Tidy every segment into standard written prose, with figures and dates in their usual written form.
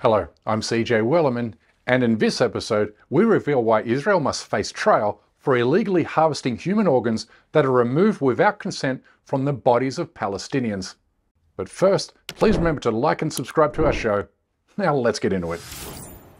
Hello, I'm CJ Wellerman, and in this episode, we reveal why Israel must face trial for illegally harvesting human organs that are removed without consent from the bodies of Palestinians. But first, please remember to like and subscribe to our show. Now let's get into it.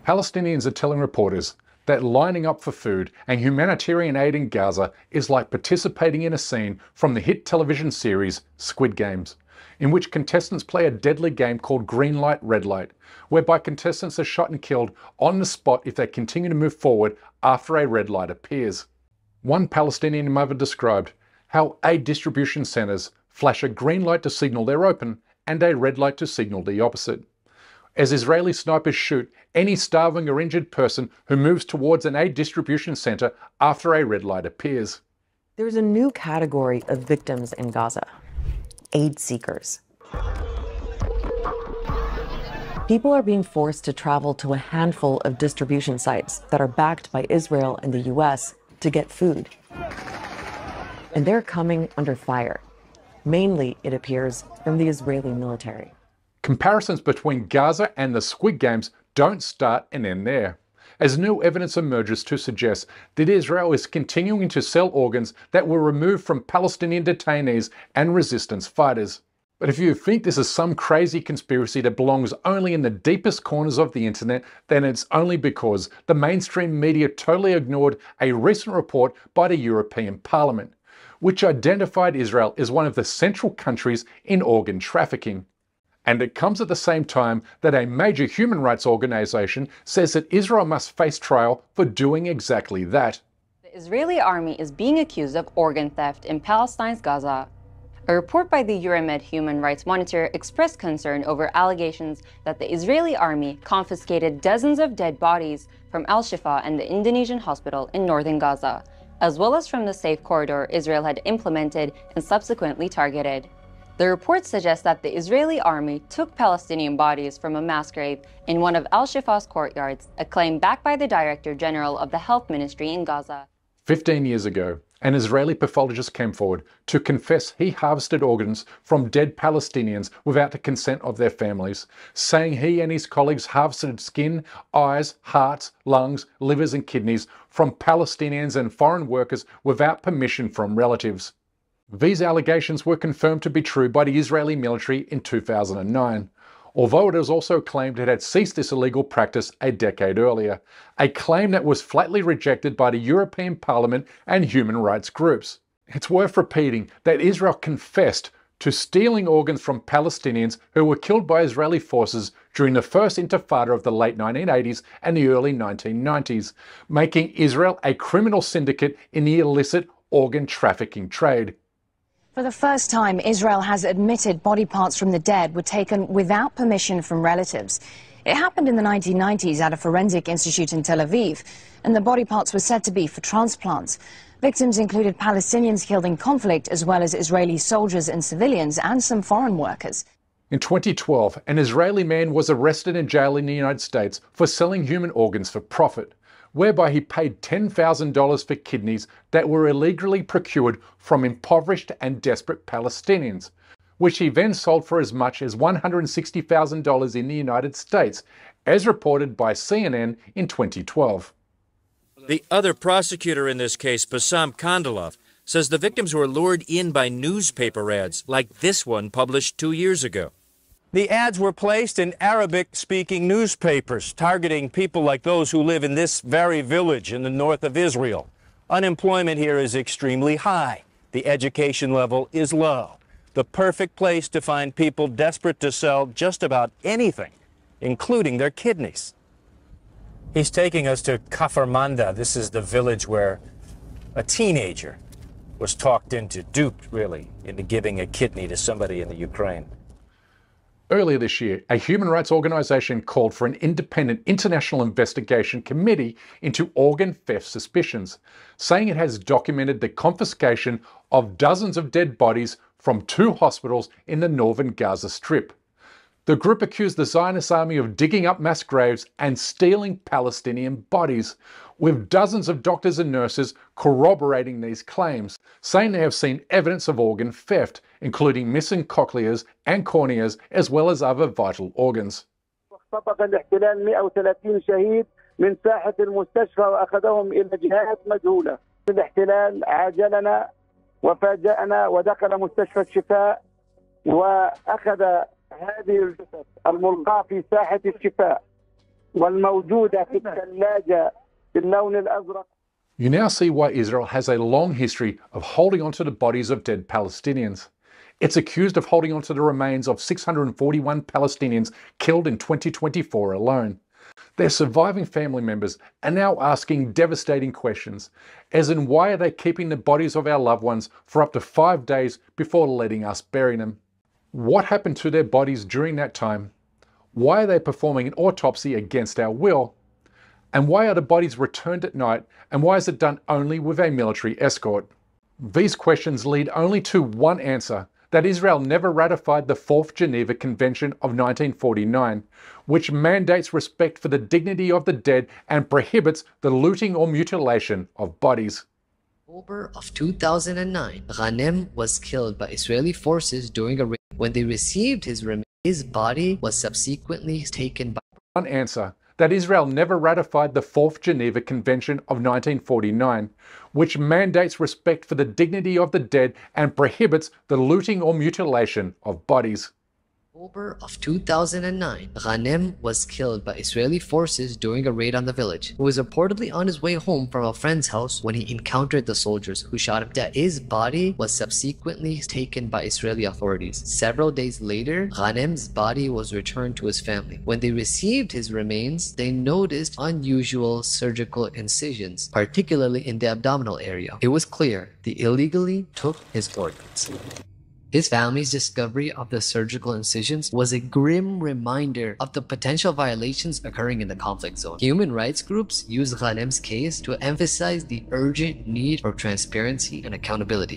Palestinians are telling reporters that lining up for food and humanitarian aid in Gaza is like participating in a scene from the hit television series Squid Games, in which contestants play a deadly game called Green Light, Red Light, whereby contestants are shot and killed on the spot if they continue to move forward after a red light appears. One Palestinian mother described how aid distribution centres flash a green light to signal they're open and a red light to signal the opposite. As Israeli snipers shoot any starving or injured person who moves towards an aid distribution centre after a red light appears. There's a new category of victims in Gaza: aid seekers. People are being forced to travel to a handful of distribution sites that are backed by Israel and the US to get food. And they're coming under fire. Mainly, it appears, from the Israeli military. Comparisons between Gaza and the Squid Games don't start and end there, as new evidence emerges to suggest that Israel is continuing to sell organs that were removed from Palestinian detainees and resistance fighters. But if you think this is some crazy conspiracy that belongs only in the deepest corners of the internet, then it's only because the mainstream media totally ignored a recent report by the European Parliament, which identified Israel as one of the central countries in organ trafficking. And it comes at the same time that a major human rights organization says that Israel must face trial for doing exactly that. The Israeli army is being accused of organ theft in Palestine's Gaza. A report by the Euromed Human Rights Monitor expressed concern over allegations that the Israeli army confiscated dozens of dead bodies from Al-Shifa and the Indonesian hospital in northern Gaza, as well as from the safe corridor Israel had implemented and subsequently targeted. The report suggests that the Israeli army took Palestinian bodies from a mass grave in one of Al-Shifa's courtyards, a claim backed by the Director General of the Health Ministry in Gaza. 15 years ago, an Israeli pathologist came forward to confess he harvested organs from dead Palestinians without the consent of their families, saying he and his colleagues harvested skin, eyes, hearts, lungs, livers and kidneys from Palestinians and foreign workers without permission from relatives. These allegations were confirmed to be true by the Israeli military in 2009, although it is also claimed it had ceased this illegal practice a decade earlier, a claim that was flatly rejected by the European Parliament and human rights groups. It's worth repeating that Israel confessed to stealing organs from Palestinians who were killed by Israeli forces during the first Intifada of the late 1980s and the early 1990s, making Israel a criminal syndicate in the illicit organ trafficking trade. For the first time, Israel has admitted body parts from the dead were taken without permission from relatives. It happened in the 1990s at a forensic institute in Tel Aviv, and the body parts were said to be for transplants. Victims included Palestinians killed in conflict, as well as Israeli soldiers and civilians, and some foreign workers. In 2012, an Israeli man was arrested in jail in the United States for selling human organs for profit, whereby he paid $10,000 for kidneys that were illegally procured from impoverished and desperate Palestinians, which he then sold for as much as $160,000 in the United States, as reported by CNN in 2012. The other prosecutor in this case, Bassam Kandilov, says the victims were lured in by newspaper ads like this one published 2 years ago. The ads were placed in Arabic-speaking newspapers, targeting people like those who live in this very village in the north of Israel. Unemployment here is extremely high. The education level is low. The perfect place to find people desperate to sell just about anything, including their kidneys. He's taking us to Kafr Manda. This is the village where a teenager was talked into, duped really, into giving a kidney to somebody in the Ukraine. Earlier this year, a human rights organization called for an independent international investigation committee into organ theft suspicions, saying it has documented the confiscation of dozens of dead bodies from 2 hospitals in the northern Gaza Strip. The group accused the Zionist army of digging up mass graves and stealing Palestinian bodies, with dozens of doctors and nurses corroborating these claims, saying they have seen evidence of organ theft, including missing cochleas and corneas, as well as other vital organs. صفق الاحتلال 130 شهيد من ساحة المستشفى وأخذهم إلى جهات مجهولة. الاحتلال عاجلنا وفاجأنا ودخل مستشفى الشفاء وأخذ هذه الجثث الملقاة في ساحة الشفاء والموجودة في الثلاجة باللون الأزرق. You now see why Israel has a long history of holding onto the bodies of dead Palestinians. It's accused of holding onto the remains of 641 Palestinians killed in 2024 alone. Their surviving family members are now asking devastating questions, as in why are they keeping the bodies of our loved ones for up to 5 days before letting us bury them? What happened to their bodies during that time? Why are they performing an autopsy against our will? And why are the bodies returned at night, and why is it done only with a military escort? These questions lead only to one answer, that Israel never ratified the Fourth Geneva Convention of 1949, which mandates respect for the dignity of the dead and prohibits the looting or mutilation of bodies. In October of 2009, Ghanem was killed by Israeli forces during a raid. When they received his remains, his body was subsequently taken by one answer, that Israel never ratified the Fourth Geneva Convention of 1949, which mandates respect for the dignity of the dead and prohibits the looting or mutilation of bodies. In October of 2009, Ghanem was killed by Israeli forces during a raid on the village. He was reportedly on his way home from a friend's house when he encountered the soldiers who shot him dead. His body was subsequently taken by Israeli authorities. Several days later, Ghanem's body was returned to his family. When they received his remains, they noticed unusual surgical incisions, particularly in the abdominal area. It was clear they illegally took his organs. His family's discovery of the surgical incisions was a grim reminder of the potential violations occurring in the conflict zone. Human rights groups use Ghanem's case to emphasize the urgent need for transparency and accountability.